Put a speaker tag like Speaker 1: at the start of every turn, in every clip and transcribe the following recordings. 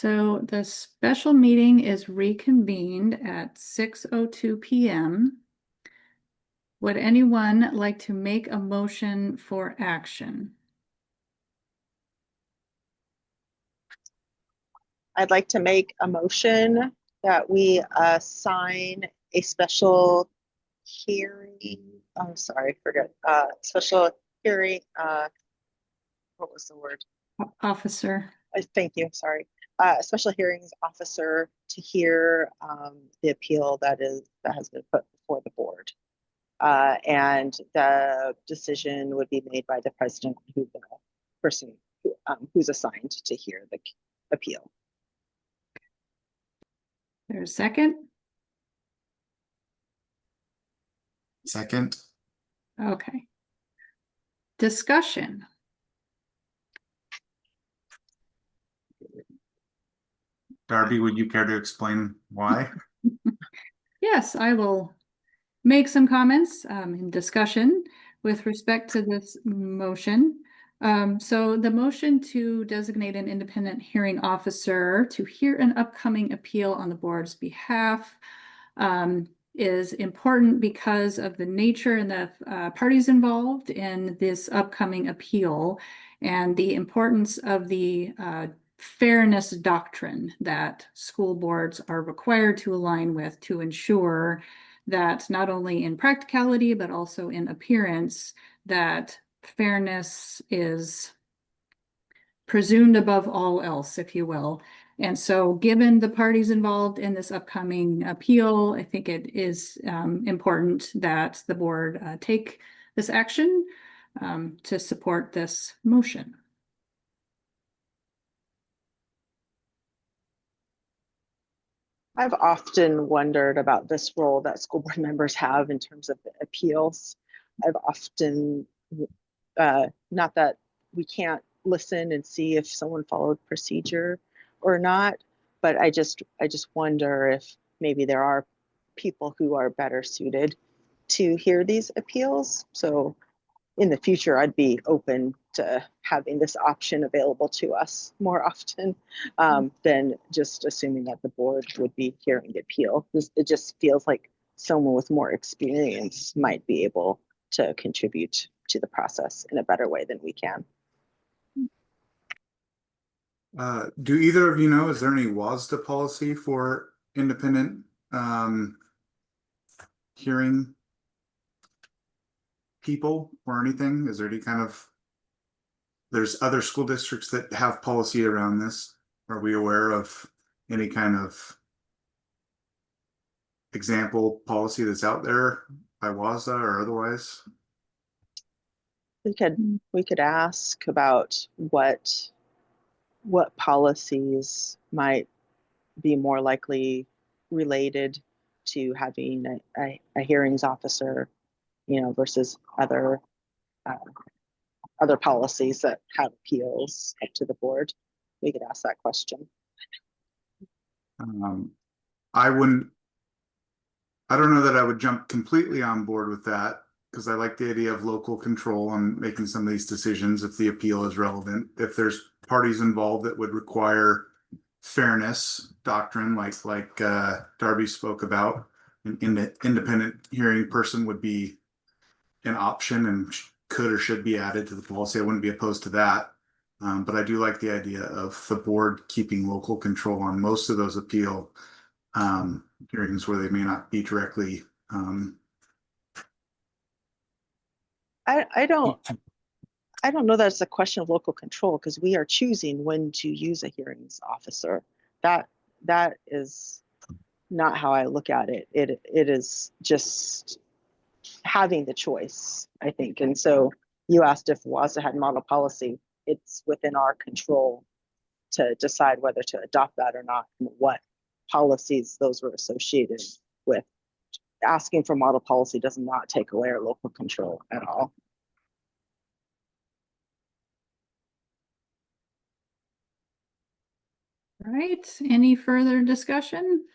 Speaker 1: So the special meeting is reconvened at 6:02 p.m. Would anyone like to make a motion for action?
Speaker 2: I'd like to make a motion that we assign a special hearing. I'm sorry, forget. Special hearing. What was the word?
Speaker 1: Officer.
Speaker 2: Thank you. Sorry. A special hearings officer to hear the appeal that has been put before the board, and the decision would be made by the president, who the person who's assigned to hear the appeal.
Speaker 1: There's a second.
Speaker 3: Second.
Speaker 1: Okay. Discussion.
Speaker 3: Darby, would you care to explain why?
Speaker 1: Yes, I will make some comments in discussion with respect to this motion. So the motion to designate an independent hearing officer to hear an upcoming appeal on the board's behalf is important because of the nature and the parties involved in this upcoming appeal and the importance of the fairness doctrine that school boards are required to align with to ensure that not only in practicality, but also in appearance, that fairness is presumed above all else, if you will. And so given the parties involved in this upcoming appeal, I think it is important that the board take this action to support this motion.
Speaker 2: I've often wondered about this role that school board members have in terms of the appeals. I've often, not that we can't listen and see if someone followed procedure or not, but I just wonder if maybe there are people who are better suited to hear these appeals. So in the future, I'd be open to having this option available to us more often than just assuming that the board would be hearing the appeal. It just feels like someone with more experience might be able to contribute to the process in a better way than we can.
Speaker 3: Do either of you know, is there any WASDA policy for independent hearing people or anything? Is there any kind of, there's other school districts that have policy around this. Are we aware of any kind of example policy that's out there by WASDA or otherwise?
Speaker 2: We could ask about what policies might be more likely related to having a hearings officer, versus other policies that have appeals up to the board. We could ask that question.
Speaker 3: I don't know that I would jump completely on board with that, because I like the idea of local control on making some of these decisions if the appeal is relevant. If there's parties involved that would require fairness doctrine, like Darby spoke about, an independent hearing person would be an option and could or should be added to the policy. I wouldn't be opposed to that. But I do like the idea of the board keeping local control on most of those appeal hearings where they may not be directly.
Speaker 2: I don't know that it's a question of local control, because we are choosing when to use a hearings officer. That is not how I look at it. It is just having the choice, I think. And so you asked if WASDA had model policy. It's within our control to decide whether to adopt that or not, and what policies those were associated with. Asking for model policy does not take away our local control at all.
Speaker 1: All right, any further discussion?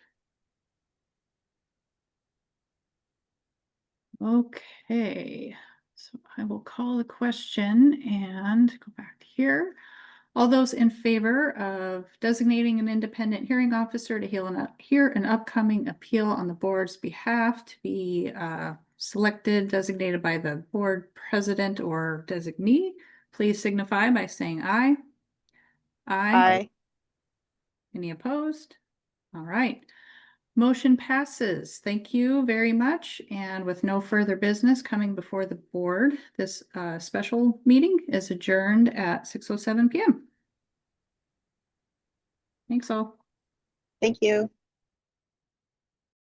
Speaker 1: Okay, so I will call the question and go back here. All those in favor of designating an independent hearing officer to hear an upcoming appeal on the board's behalf to be selected, designated by the board president or designee, please signify by saying aye.
Speaker 2: Aye.
Speaker 1: Any opposed? All right. Motion passes. Thank you very much. And with no further business coming before the board, this special meeting is adjourned at 6:07 p.m. Thanks all.
Speaker 2: Thank you.